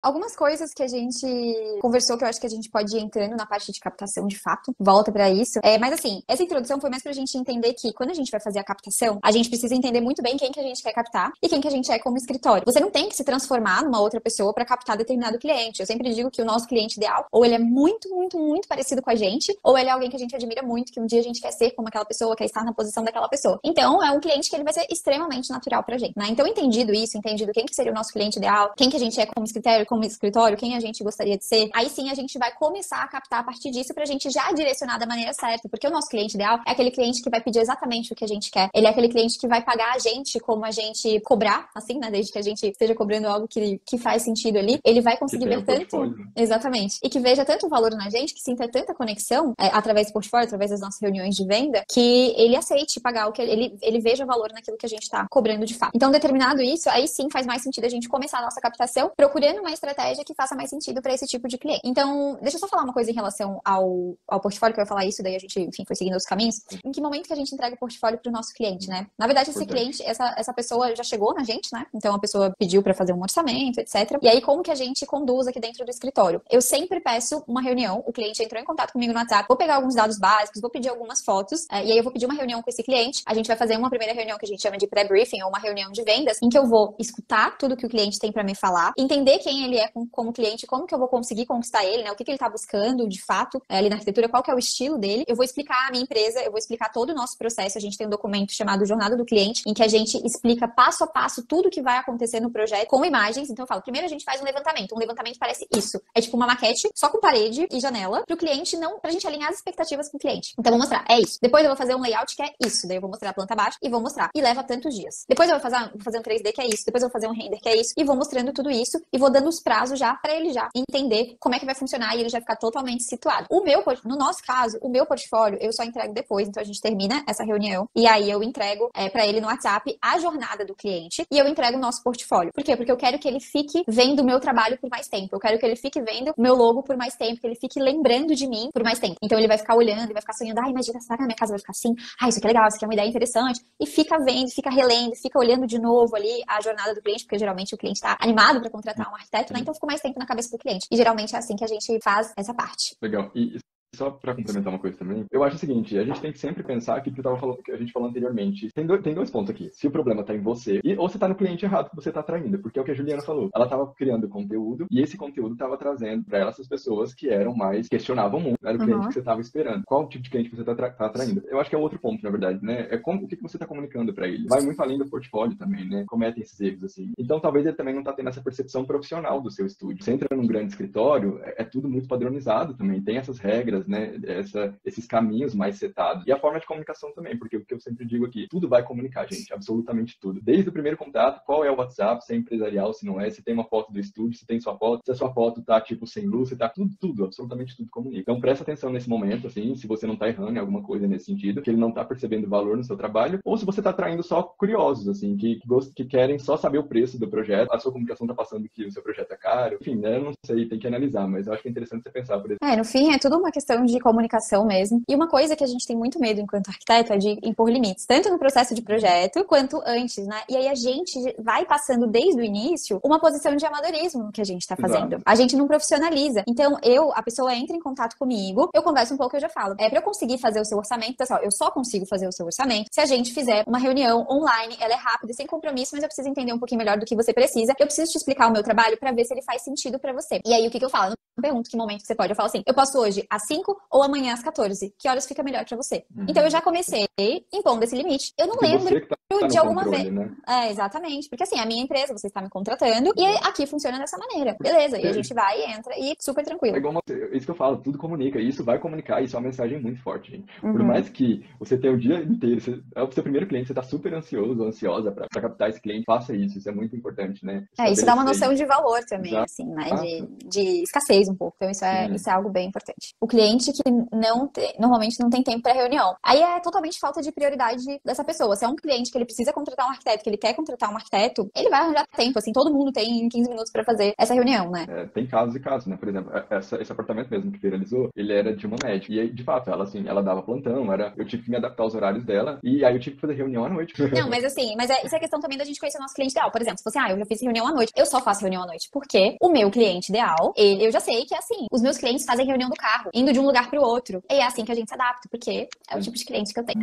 Algumas coisas que a gente conversou que eu acho que a gente pode ir entrando na parte de captação de fato, volta pra isso. Mas assim, essa introdução foi mais pra gente entender que quando a gente vai fazer a captação, a gente precisa entender muito bem quem que a gente quer captar e quem que a gente é como escritório. Você não tem que se transformar numa outra pessoa pra captar determinado cliente. Eu sempre digo que o nosso cliente ideal, ou ele é muito, muito, muito parecido com a gente, ou ele é alguém que a gente admira muito, que um dia a gente quer ser como aquela pessoa, quer estar na posição daquela pessoa. Então, é um cliente que ele vai ser extremamente natural pra gente, né? Então, entendido isso, entendido quem que seria o nosso cliente ideal, quem que a gente é como escritório, quem a gente gostaria de ser, aí sim a gente vai começar a captar a partir disso pra gente já direcionar da maneira certa, porque o nosso cliente ideal é aquele cliente que vai pedir exatamente o que a gente quer. Ele é aquele cliente que vai pagar a gente como a gente cobrar, assim, né? Desde que a gente esteja cobrando algo que faz sentido ali, ele vai conseguir ver tanto... Exatamente. E que veja tanto valor na gente, que sinta tanta conexão através do portfólio, através das nossas reuniões de venda, que ele aceite pagar o que ele veja valor naquilo que a gente tá cobrando de fato. Então, determinado isso, aí sim faz mais sentido a gente começar a nossa captação procurando uma estratégia que faça mais sentido para esse tipo de cliente. Então, deixa eu só falar uma coisa em relação ao portfólio, que eu ia falar isso, daí a gente, enfim, foi seguindo os caminhos. Em que momento que a gente entrega o portfólio pro nosso cliente, né? Na verdade, esse cliente, essa pessoa já chegou na gente, né? Então, a pessoa pediu para fazer um orçamento, etc. E aí, como que a gente conduz aqui dentro do escritório? Eu sempre peço uma reunião, o cliente entrou em contato comigo no WhatsApp, vou pegar alguns dados básicos, vou pedir algumas fotos, e aí eu vou pedir uma reunião com esse cliente. A gente vai fazer uma primeira reunião que a gente chama de pré-briefing, ou uma reunião de vendas, em que eu vou escutar tudo que o cliente tem para me falar, entender quem ele é como cliente, como que eu vou conseguir conquistar ele, né? O que ele tá buscando, de fato, ali na arquitetura, qual que é o estilo dele. Eu vou explicar a minha empresa, eu vou explicar todo o nosso processo. A gente tem um documento chamado Jornada do Cliente, em que a gente explica passo a passo tudo que vai acontecer no projeto, com imagens. Então eu falo, primeiro a gente faz um levantamento. Um levantamento parece isso. É tipo uma maquete, só com parede e janela, pro cliente pra gente alinhar as expectativas com o cliente. Então eu vou mostrar, é isso. Depois eu vou fazer um layout que é isso. Daí eu vou mostrar a planta abaixo e vou mostrar. E leva tantos dias. Depois eu vou fazer um 3D que é isso. Depois eu vou fazer um render que é isso. E vou mostrando tudo isso e vou dando os prazos já pra ele já entender como é que vai funcionar e ele já ficar totalmente situado. No nosso caso, o meu portfólio eu só entrego depois. Então a gente termina essa reunião e aí eu entrego pra ele no WhatsApp a jornada do cliente e eu entrego o nosso portfólio. Por quê? Porque eu quero que ele fique vendo o meu trabalho por mais tempo. Eu quero que ele fique vendo o meu logo por mais tempo, que ele fique lembrando de mim por mais tempo. Então ele vai ficar olhando, e vai ficar sonhando, imagina, será que na minha casa vai ficar assim? Isso aqui é legal, isso aqui é uma ideia interessante. E fica vendo, fica relendo, fica olhando de novo ali a jornada do cliente, porque geralmente o cliente tá animado para contratar um arquiteto, né? Então ficou mais tempo na cabeça do cliente. E geralmente é assim que a gente faz essa parte. Legal. E só para complementar uma coisa também, eu acho o seguinte, a gente tem que sempre pensar aquilo que a gente falou anteriormente. Tem dois pontos aqui. Se o problema tá em você, ou você tá no cliente errado que você tá atraindo, porque é o que a Juliana falou. Ela tava criando conteúdo e esse conteúdo tava trazendo para ela essas pessoas que eram mais, questionavam muito. Era o cliente que você tava esperando. Qual tipo de cliente você tá atraindo? Eu acho que é outro ponto, na verdade, né? É o que você tá comunicando para ele. Vai muito além do portfólio também, né? Cometem esses erros, assim. Então, talvez ele também não tá tendo essa percepção profissional do seu estúdio. Você entra num grande escritório, é tudo muito padronizado também. Tem essas regras, né? Esses caminhos mais setados. E a forma de comunicação também, porque o que eu sempre digo aqui, tudo vai comunicar, gente, absolutamente tudo. Desde o primeiro contato, qual é o WhatsApp, se é empresarial, se não é, se tem uma foto do estúdio, se tem sua foto, se a sua foto tá, tipo, sem luz, se tá tudo, absolutamente tudo comunica. Então, presta atenção nesse momento, assim, se você não tá errando em alguma coisa nesse sentido, que ele não tá percebendo valor no seu trabalho, ou se você tá atraindo só curiosos, assim, que querem só saber o preço do projeto, a sua comunicação tá passando que o seu projeto é caro, enfim, né, eu não sei, tem que analisar, mas eu acho que é interessante você pensar por isso. No fim, é tudo uma questão de comunicação mesmo. E uma coisa que a gente tem muito medo enquanto arquiteto é de impor limites, tanto no processo de projeto quanto antes, né? E aí a gente vai passando desde o início uma posição de amadorismo no que a gente tá fazendo. Exato. A gente não profissionaliza. Então, a pessoa entra em contato comigo, eu converso um pouco, eu já falo. Pra eu conseguir fazer o seu orçamento, pessoal, eu só consigo fazer o seu orçamento se a gente fizer uma reunião online, ela é rápida, sem compromisso, mas eu preciso entender um pouquinho melhor do que você precisa. Eu preciso te explicar o meu trabalho pra ver se ele faz sentido pra você. E aí, o que eu falo? Eu não pergunto que momento que você pode. Eu falo assim, eu posso hoje às 5 ou amanhã às 14. Que horas fica melhor pra você? Então eu já comecei impondo esse limite. Eu não lembro de alguma vez. Né? Exatamente. Porque assim, a minha empresa, você está me contratando e aqui funciona dessa maneira. Beleza. E a gente vai, entra e super tranquilo. É igual isso que eu falo, tudo comunica. E isso vai comunicar, isso é uma mensagem muito forte, gente. Por mais que você tenha o dia inteiro, é o seu primeiro cliente, você está super ansioso ou ansiosa para captar esse cliente, faça isso. Isso é muito importante, né? Isso dá uma noção de valor também, assim, né? De escassez um pouco. Então isso é algo bem importante. O cliente que normalmente não tem tempo para reunião. Aí é totalmente falta de prioridade dessa pessoa. Se é um cliente que ele precisa contratar um arquiteto, que ele quer contratar um arquiteto, ele vai arranjar tempo, assim, todo mundo tem 15 minutos pra fazer essa reunião, né? Tem casos e casos, né? Por exemplo, esse apartamento mesmo que viralizou, ele era de uma médica. E aí, de fato, ela, assim, ela dava plantão, eu tive que me adaptar aos horários dela, e aí eu tive que fazer reunião à noite. Não, mas assim, isso é questão também da gente conhecer o nosso cliente ideal. Por exemplo, se você, eu já fiz reunião à noite, eu só faço reunião à noite, porque o meu cliente ideal, eu já sei que é assim, os meus clientes fazem reunião do carro, indo de um lugar pro outro. E é assim que a gente se adapta, porque é o tipo de cliente que eu tenho.